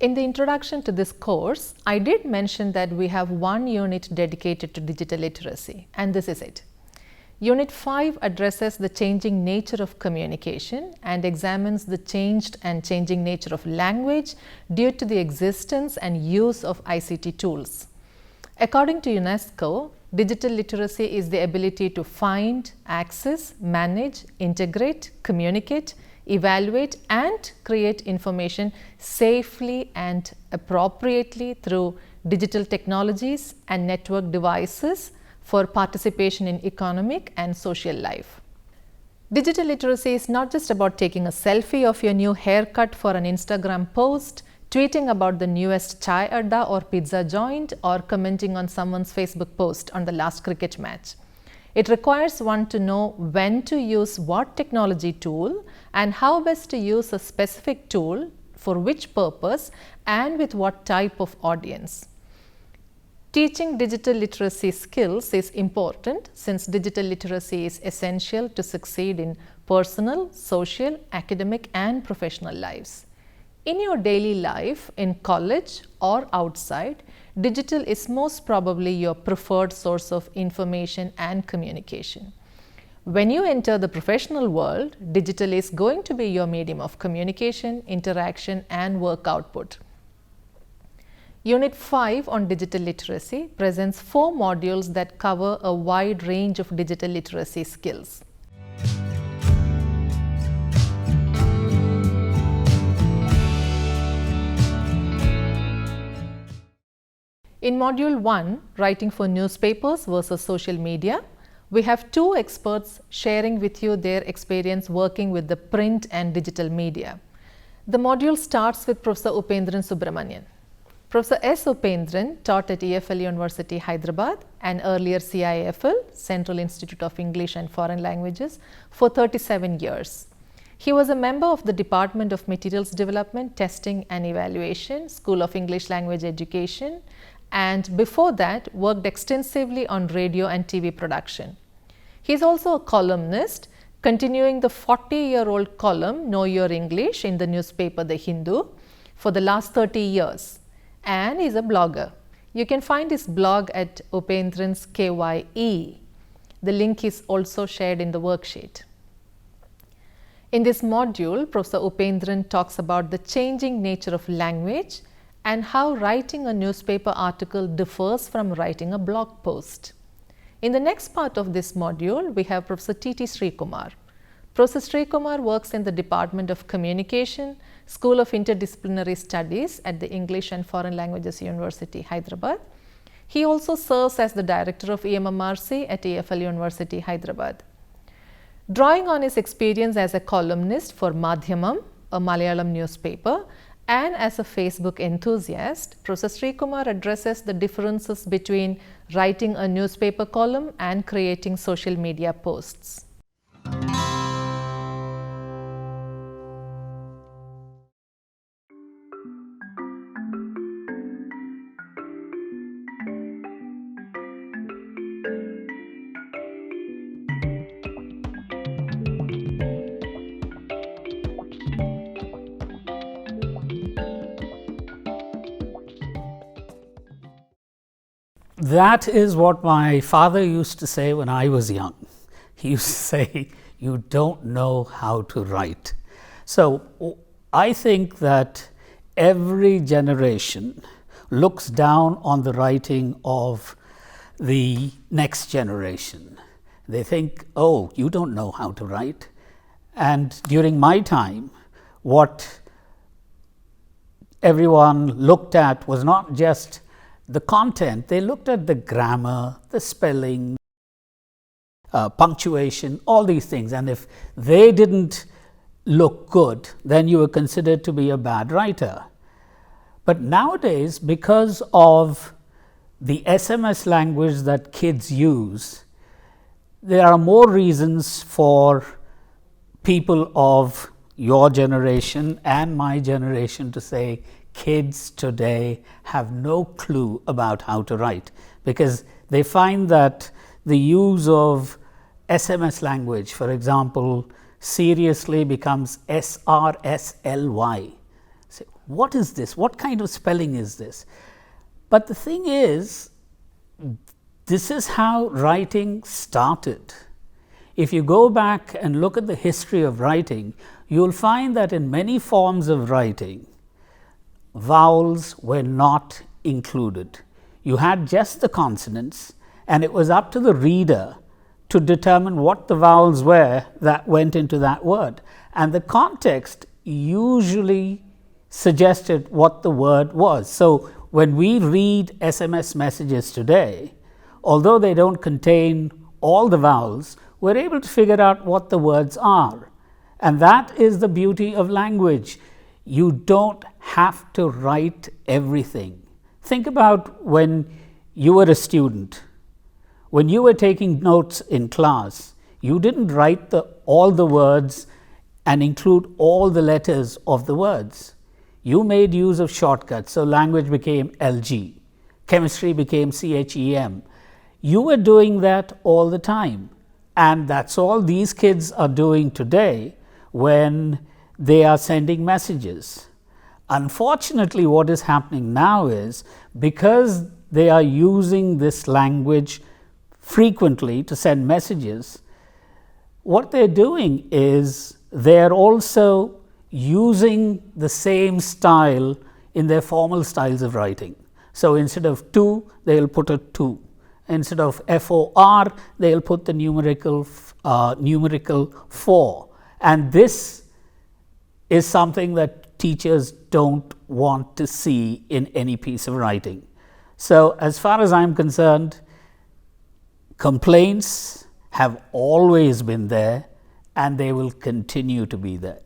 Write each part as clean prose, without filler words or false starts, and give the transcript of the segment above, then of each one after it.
In the introduction to this course, I did mention that we have one unit dedicated to digital literacy, and this is it. Unit 5 addresses the changing nature of communication and examines the changed and changing nature of language due to the existence and use of ICT tools. According to UNESCO, digital literacy is the ability to find, access, manage, integrate, communicate, evaluate and create information safely and appropriately through digital technologies and network devices for participation in economic and social life. Digital literacy is not just about taking a selfie of your new haircut for an Instagram post, tweeting about the newest chai adda or pizza joint, or commenting on someone's Facebook post on the last cricket match. It requires one to know when to use what technology tool and how best to use a specific tool for which purpose and with what type of audience. Teaching digital literacy skills is important since digital literacy is essential to succeed in personal, social, academic and professional lives. In your daily life, in college or outside, digital is most probably your preferred source of information and communication. When you enter the professional world, digital is going to be your medium of communication, interaction and work output. Unit 5 on digital literacy presents 4 modules that cover a wide range of digital literacy skills. In Module 1, Writing for Newspapers versus Social Media, we have 2 experts sharing with you their experience working with the print and digital media. The module starts with Professor Upendran Subramanian. Professor S. Upendran taught at EFL University, Hyderabad and earlier CIFL, Central Institute of English and Foreign Languages, for 37 years. He was a member of the Department of Materials Development, Testing and Evaluation, School of English Language Education, and before that worked extensively on radio and TV production. He is also a columnist, continuing the 40-year-old column Know Your English in the newspaper The Hindu for the last 30 years, and is a blogger. You can find his blog at Upendran's KYE. The link is also shared in the worksheet. In this module, Professor Upendran talks about the changing nature of language and how writing a newspaper article differs from writing a blog post. In the next part of this module, we have Professor T.T. Srikumar. Professor Srikumar works in the Department of Communication, School of Interdisciplinary Studies at the English and Foreign Languages University, Hyderabad. He also serves as the Director of EMMRC at EFL University, Hyderabad. Drawing on his experience as a columnist for Madhyamam, a Malayalam newspaper, and as a Facebook enthusiast, Professor Srikumar addresses the differences between writing a newspaper column and creating social media posts. That is what my father used to say when I was young. He used to say, you don't know how to write. So I think that every generation looks down on the writing of the next generation. They think, oh, you don't know how to write. And during my time, what everyone looked at was not just the content, they looked at the grammar, the spelling, punctuation, all these things. And if they didn't look good, then you were considered to be a bad writer. But nowadays, because of the SMS language that kids use, there are more reasons for people of your generation and my generation to say kids today have no clue about how to write, because they find that the use of SMS language, for example, seriously becomes SRSLY. So what is this? What kind of spelling is this? But the thing is, this is how writing started. If you go back and look at the history of writing, you'll find that in many forms of writing, vowels were not included. You had just the consonants, and it was up to the reader to determine what the vowels were that went into that word. And the context usually suggested what the word was. So when we read SMS messages today, although they don't contain all the vowels, we're able to figure out what the words are. And that is the beauty of language. You don't have to write everything. Think about when you were a student. When you were taking notes in class, you didn't write all the words and include all the letters of the words. You made use of shortcuts, so language became LG, chemistry became CHEM. You were doing that all the time, and that's all these kids are doing today when they are sending messages. Unfortunately, what is happening now is, because they are using this language frequently to send messages, what they're doing is they're also using the same style in their formal styles of writing. So instead of to, they'll put a to. Instead of FOR, they'll put the numerical for. And this is something that teachers don't want to see in any piece of writing. So as far as I'm concerned, complaints have always been there, and they will continue to be there.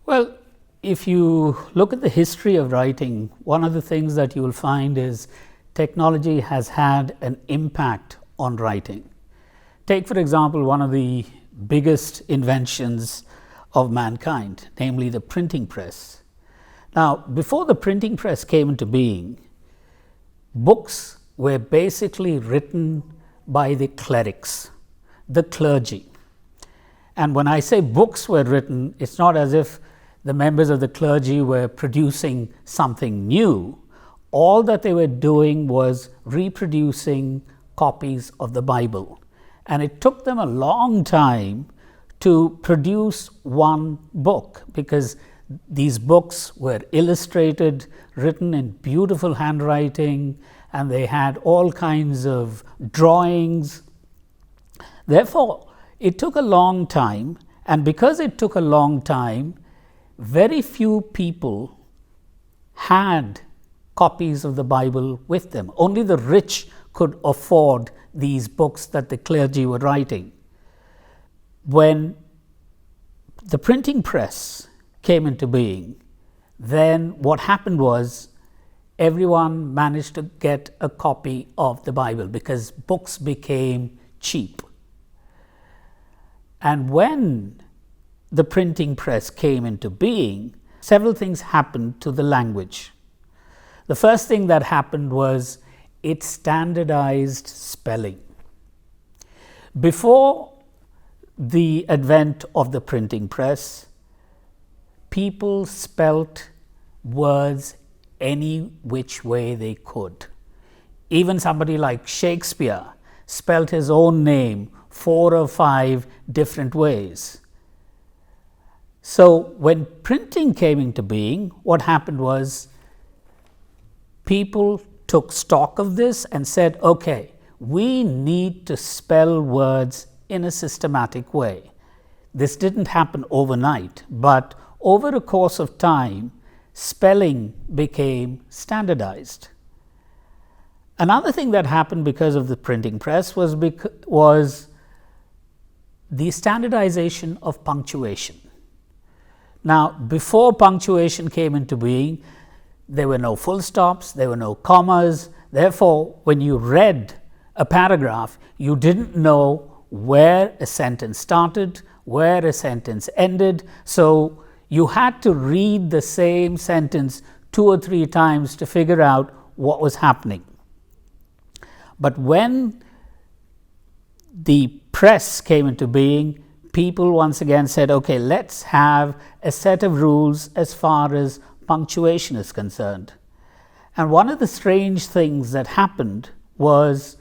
Well, if you look at the history of writing, one of the things that you will find is technology has had an impact on writing. Take, for example, one of the biggest inventions of mankind, namely the printing press. Now, before the printing press came into being, books were basically written by the clerics, the clergy. And when I say books were written, it's not as if the members of the clergy were producing something new. All that they were doing was reproducing copies of the Bible. And it took them a long time to produce one book, because these books were illustrated, written in beautiful handwriting, and they had all kinds of drawings. Therefore, it took a long time, and because it took a long time, very few people had copies of the Bible with them. Only the rich could afford these books that the clergy were writing. When the printing press came into being, then what happened was everyone managed to get a copy of the Bible, because books became cheap. And when the printing press came into being, several things happened to the language. The first thing that happened was it standardized spelling. Before the advent of the printing press, people spelt words any which way they could. Even somebody like Shakespeare spelt his own name 4 or 5 different ways. So when printing came into being, what happened was people took stock of this and said, okay, we need to spell words in a systematic way. This didn't happen overnight, but over a course of time, spelling became standardized. Another thing that happened because of the printing press was the standardization of punctuation. Now, before punctuation came into being, there were no full stops, there were no commas. Therefore, when you read a paragraph, you didn't know where a sentence started, where a sentence ended. So you had to read the same sentence 2 or 3 times to figure out what was happening. But when the press came into being, people once again said, okay, let's have a set of rules as far as punctuation is concerned. And one of the strange things that happened was,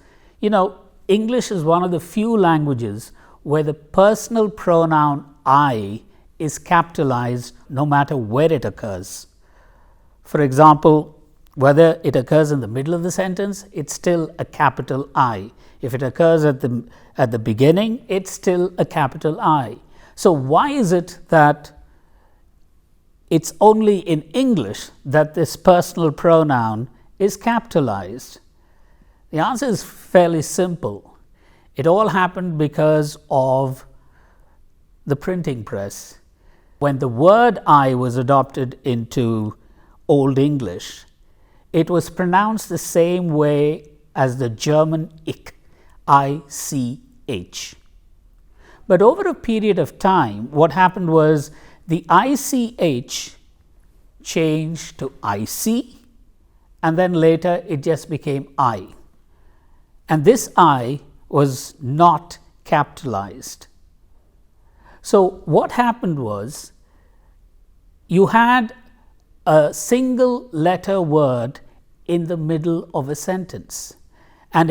English is one of the few languages where the personal pronoun I is capitalized no matter where it occurs. For example, whether it occurs in the middle of the sentence, it's still a capital I. If it occurs at the beginning, it's still a capital I. So why is it that it's only in English that this personal pronoun is capitalized? The answer is fairly simple. It all happened because of the printing press. When the word I was adopted into Old English, it was pronounced the same way as the German ich, I-C-H. But over a period of time, what happened was the ICH changed to IC, and then later it just became I. And this I was not capitalized. So what happened was, you had a single letter word in the middle of a sentence, and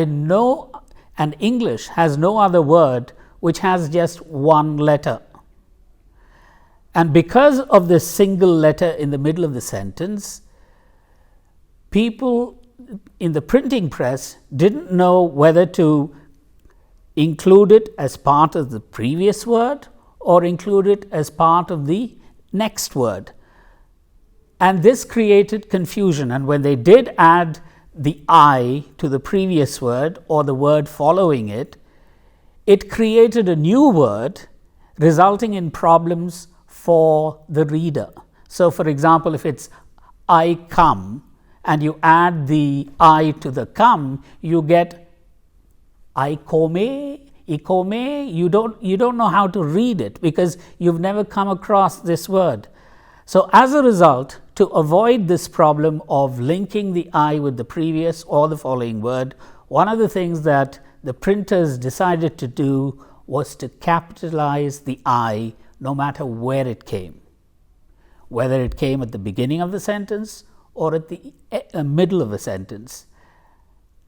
English has no other word which has just one letter. And because of this single letter in the middle of the sentence, people in the printing press didn't know whether to include it as part of the previous word or include it as part of the next word. And this created confusion, and when they did add the I to the previous word or the word following it, it created a new word, resulting in problems for the reader. So for example, if it's I come and you add the I to the come, you get ikome. You don't know how to read it because you've never come across this word. So as a result, to avoid this problem of linking the I with the previous or the following word, one of the things that the printers decided to do was to capitalize the I no matter where it came, whether it came at the beginning of the sentence or at the middle of a sentence.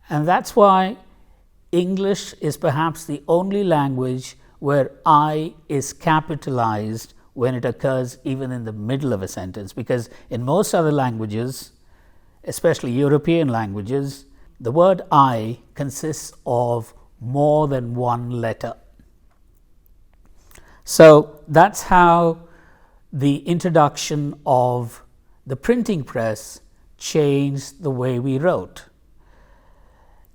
And that's why English is perhaps the only language where I is capitalized when it occurs even in the middle of a sentence, because in most other languages, especially European languages, the word I consists of more than one letter. So that's how the introduction of the printing press changed the way we wrote.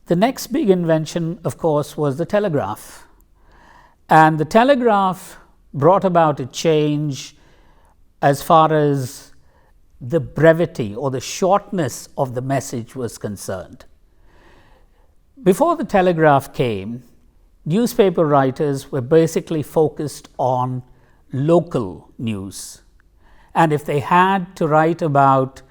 The next big invention, of course, was the telegraph. And the telegraph brought about a change as far as the brevity or the shortness of the message was concerned. Before the telegraph came, newspaper writers were basically focused on local news. And if they had to write about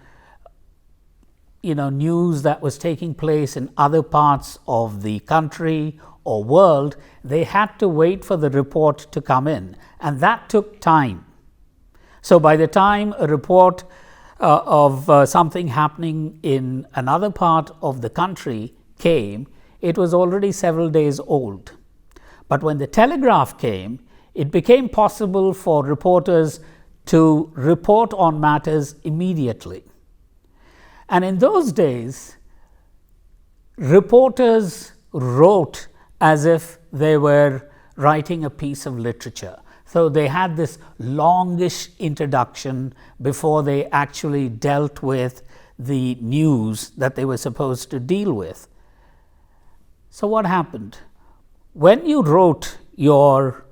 news that was taking place in other parts of the country or world, they had to wait for the report to come in, and that took time. So by the time a report of something happening in another part of the country came, it was already several days old. But when the telegraph came, it became possible for reporters to report on matters immediately. And in those days, reporters wrote as if they were writing a piece of literature. So they had this longish introduction before they actually dealt with the news that they were supposed to deal with. So what happened? When you wrote your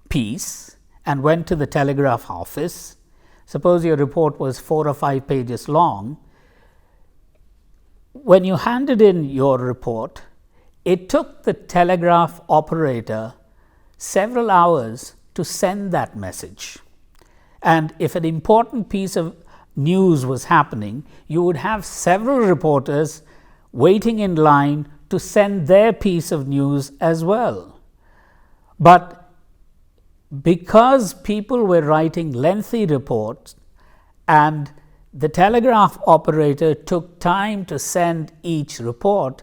piece and went to the telegraph office, suppose your report was 4 or 5 pages long, when you handed in your report, it took the telegraph operator several hours to send that message. And if an important piece of news was happening, you would have several reporters waiting in line to send their piece of news as well. But because people were writing lengthy reports and the telegraph operator took time to send each report,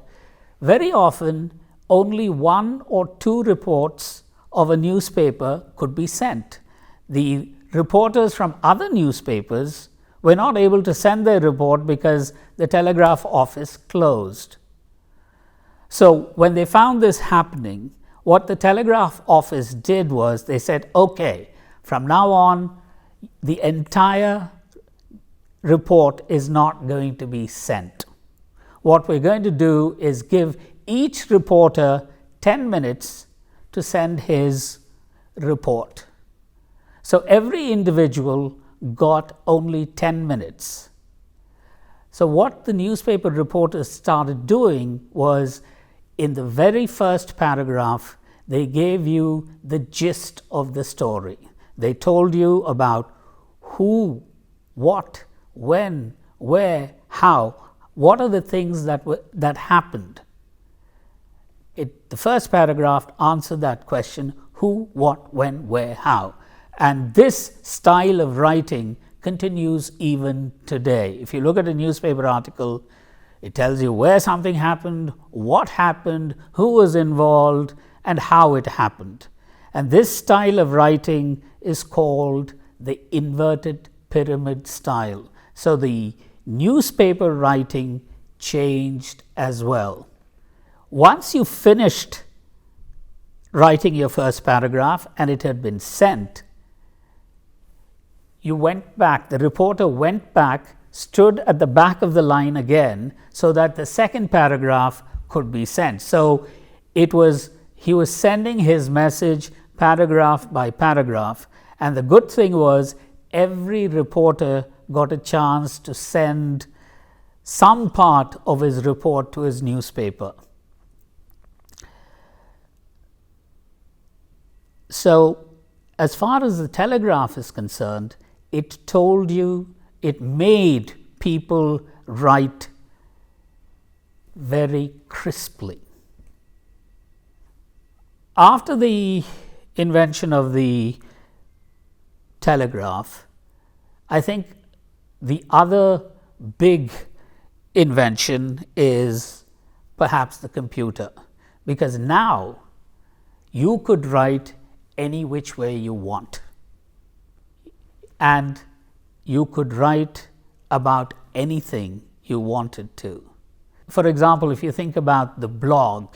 very often only 1 or 2 reports of a newspaper could be sent. The reporters from other newspapers were not able to send their report because the telegraph office closed. So when they found this happening, what the telegraph office did was they said, okay, from now on, the entire report is not going to be sent. What we're going to do is give each reporter 10 minutes to send his report. So every individual got only 10 minutes. So what the newspaper reporters started doing was, in the very first paragraph, they gave you the gist of the story. They told you about who, what, when, where, how, what are the things that happened. The first paragraph answered that question: who, what, when, where, how. And this style of writing continues even today. If you look at a newspaper article, it tells you where something happened, what happened, who was involved, and how it happened. And this style of writing is called the inverted pyramid style. So the newspaper writing changed as well. Once you finished writing your first paragraph and it had been sent, you went back, the reporter went back, stood at the back of the line again so that the second paragraph could be sent. So he was sending his message paragraph by paragraph, and the good thing was every reporter got a chance to send some part of his report to his newspaper. So as far as the telegraph is concerned, it made people write very crisply. After the invention of the telegraph, I think the other big invention is perhaps the computer, because now you could write any which way you want, and you could write about anything you wanted to. For example, if you think about the blog,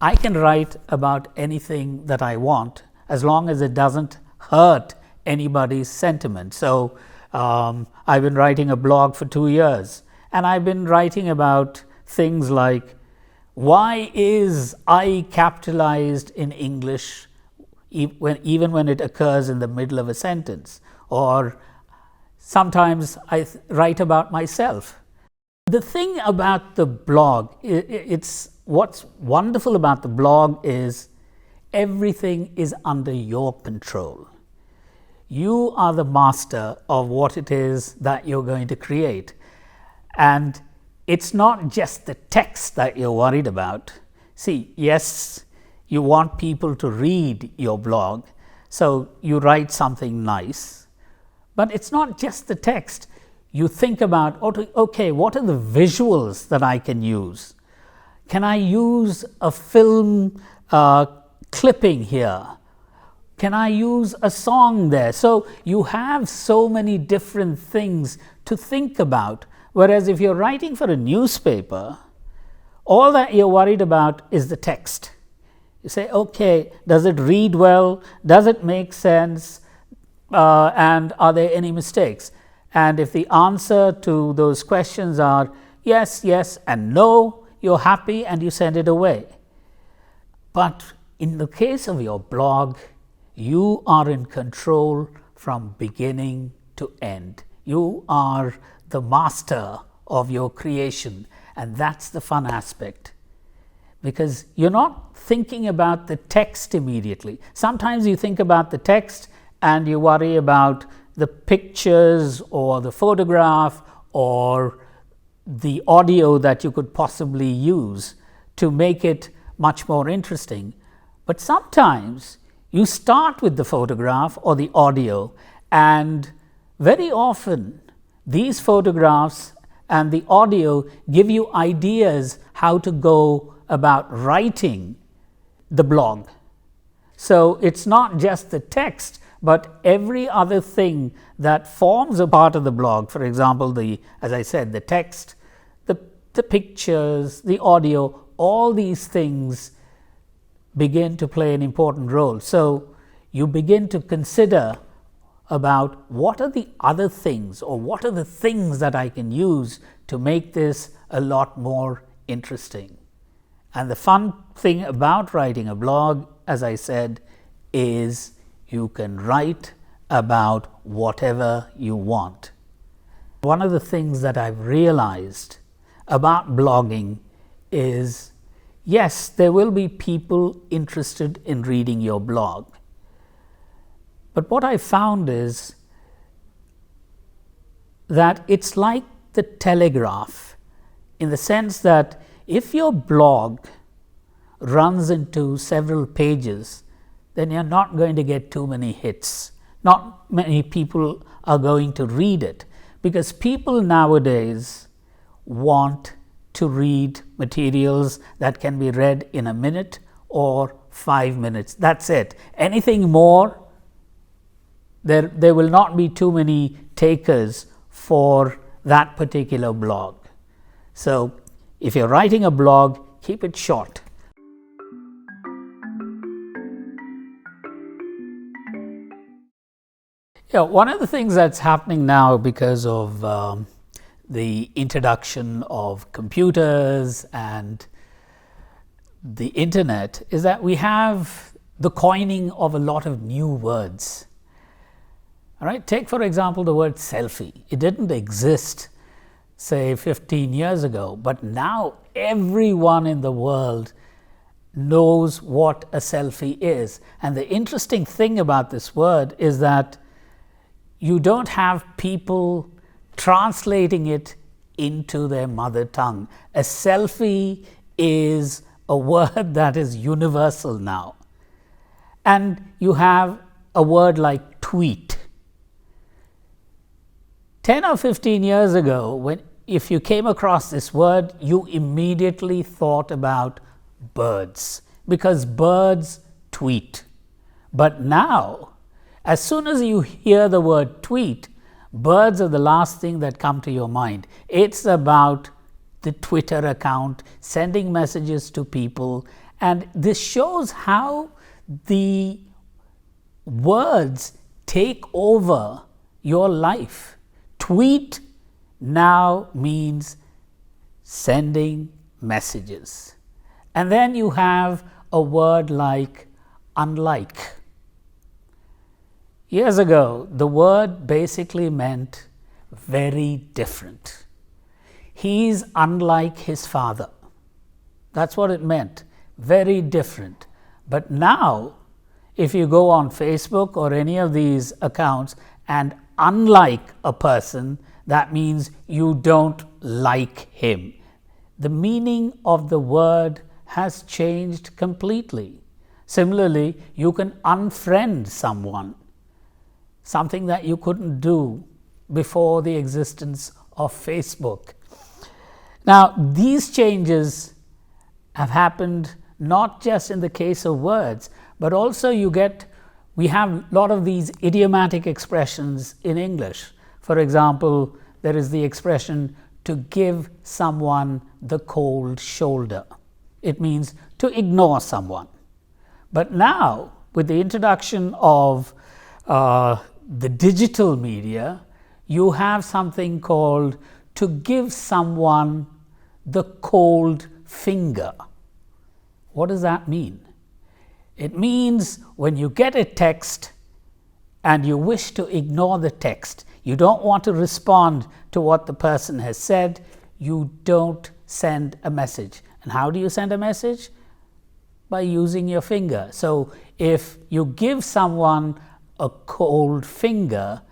I can write about anything that I want as long as it doesn't hurt anybody's sentiment. So I've been writing a blog for 2 years, and I've been writing about things like, why is I capitalized in English even when it occurs in the middle of a sentence? Or sometimes I write about myself. The thing about the blog, what's wonderful about the blog is everything is under your control. You are the master of what it is that you're going to create. And it's not just the text that you're worried about. See, yes, you want people to read your blog, so you write something nice. But it's not just the text. You think about, okay, what are the visuals that I can use? Can I use a film clipping here? Can I use a song there? So you have so many different things to think about. Whereas if you're writing for a newspaper, all that you're worried about is the text. You say, okay, does it read well? Does it make sense? And are there any mistakes? And if the answer to those questions are yes, yes, and no, you're happy and you send it away. But in the case of your blog, you are in control from beginning to end. You are the master of your creation, and that's the fun aspect, because you're not thinking about the text immediately. Sometimes you think about the text and you worry about the pictures or the photograph or the audio that you could possibly use to make it much more interesting. But sometimes you start with the photograph or the audio, and very often these photographs and the audio give you ideas how to go about writing the blog. So it's not just the text, but every other thing that forms a part of the blog. For example, as I said, the text, the pictures, the audio, all these things begin to play an important role. So you begin to consider about what are the other things, or what are the things that I can use to make this a lot more interesting. And the fun thing about writing a blog, as I said, is you can write about whatever you want. One of the things that I've realized about blogging is, yes, there will be people interested in reading your blog. But what I found is that it's like the telegraph, in the sense that if your blog runs into several pages, then you're not going to get too many hits. Not many people are going to read it, because people nowadays want to read materials that can be read in a minute or 5 minutes. That's it. Anything more, there will not be too many takers for that particular blog. So if you're writing a blog, keep it short. Yeah, one of the things that's happening now because of the introduction of computers and the internet is that we have the coining of a lot of new words. All right, take for example the word selfie. It didn't exist, say 15 years ago, but now everyone in the world knows what a selfie is. And the interesting thing about this word is that you don't have people translating it into their mother tongue. A selfie is a word that is universal now. And you have a word like tweet. 10 or 15 years ago, if you came across this word, you immediately thought about birds, because birds tweet. But now, as soon as you hear the word tweet, birds are the last thing that come to your mind. It's about the Twitter account, sending messages to people, and this shows how the words take over your life. Tweet now means sending messages. And then you have a word like unlike. Years ago, the word basically meant very different. He's unlike his father. That's what it meant, very different. But now, if you go on Facebook or any of these accounts and unlike a person, that means you don't like him. The meaning of the word has changed completely. Similarly, you can unfriend someone, something that you couldn't do before the existence of Facebook. Now, these changes have happened not just in the case of words, but also we have a lot of these idiomatic expressions in English. For example, there is the expression to give someone the cold shoulder. It means to ignore someone. But now, with the introduction of the digital media, you have something called to give someone the cold finger. What does that mean? It means when you get a text and you wish to ignore the text, you don't want to respond to what the person has said, you don't send a message. And how do you send a message? By using your finger. So if you give someone a cold finger,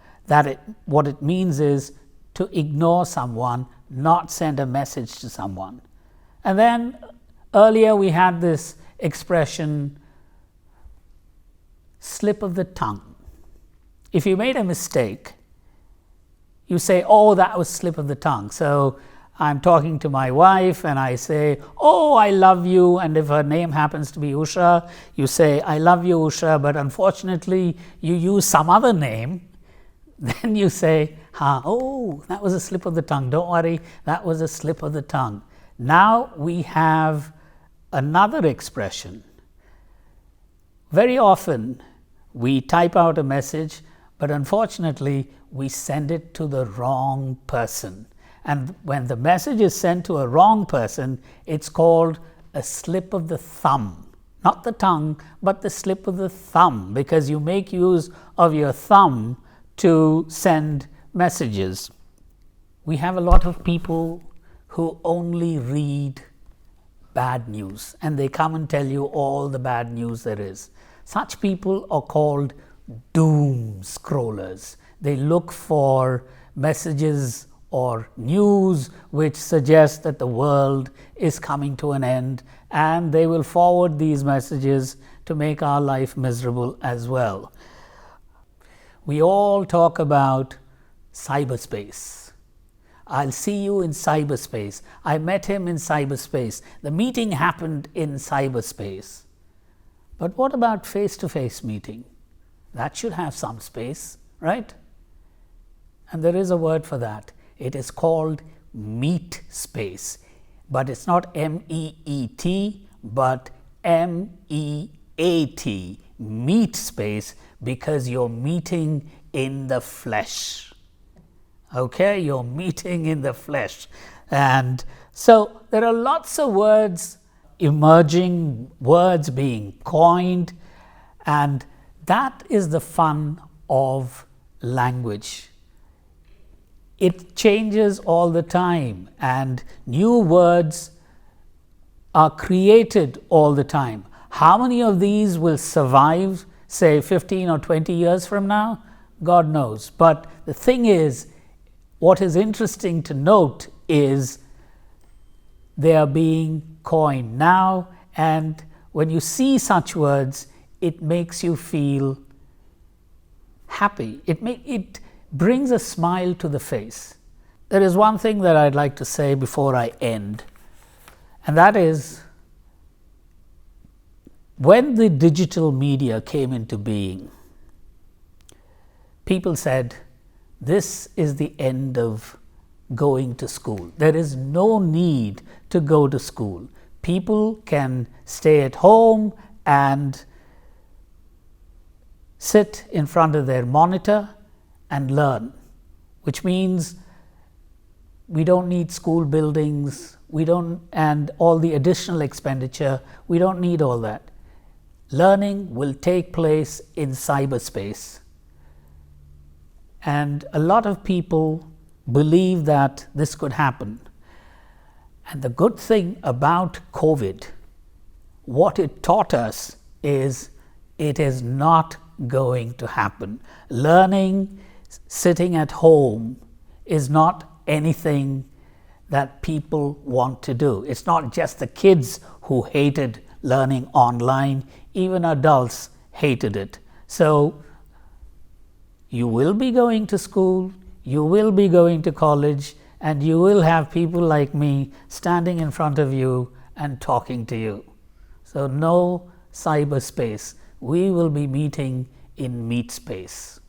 what it means is to ignore someone not send a message to someone. And then earlier we had this expression, slip of the tongue. If you made a mistake, you say, oh, that was slip of the tongue. So I'm talking to my wife and I say, oh, I love you. And if her name happens to be Usha, you say, I love you, Usha, but unfortunately you use some other name. Then you say, oh, that was a slip of the tongue. Don't worry, that was a slip of the tongue. Now we have another expression. Very often we type out a message, but unfortunately we send it to the wrong person. And when the message is sent to a wrong person, it's called a slip of the thumb. Not the tongue, but the slip of the thumb, because you make use of your thumb to send messages. We have a lot of people who only read bad news and they come and tell you all the bad news there is. Such people are called doom scrollers. They look for messages or news which suggest that the world is coming to an end, and they will forward these messages to make our life miserable as well. We all talk about cyberspace. I'll see you in cyberspace. I met him in cyberspace. The meeting happened in cyberspace. But what about face-to-face meeting? That should have some space, right? And there is a word for that. It is called meet space. But it's not M-E-E-T, but M-E-A-T, meet space, because you're meeting in the flesh. Okay, you're meeting in the flesh. And so there are lots of words emerging, words being coined, and that is the fun of language. It changes all the time, and new words are created all the time. How many of these will survive, say 15 or 20 years from now? God knows. But the thing is, what is interesting to note is they are being coined now, and when you see such words, it makes you feel happy. It brings a smile to the face. There is one thing that I'd like to say before I end, and that is, when the digital media came into being, people said, this is the end of going to school. There is no need to go to school. People can stay at home and sit in front of their monitor and learn, which means we don't need school buildings, and all the additional expenditure, we don't need all that. Learning will take place in cyberspace. And a lot of people believe that this could happen. And the good thing about COVID, what it taught us is it is not going to happen. Learning, sitting at home, is not anything that people want to do. It's not just the kids who hated learning online, even adults hated it. So you will be going to school, you will be going to college, and you will have people like me standing in front of you and talking to you. So no cyberspace. We will be meeting in meet space.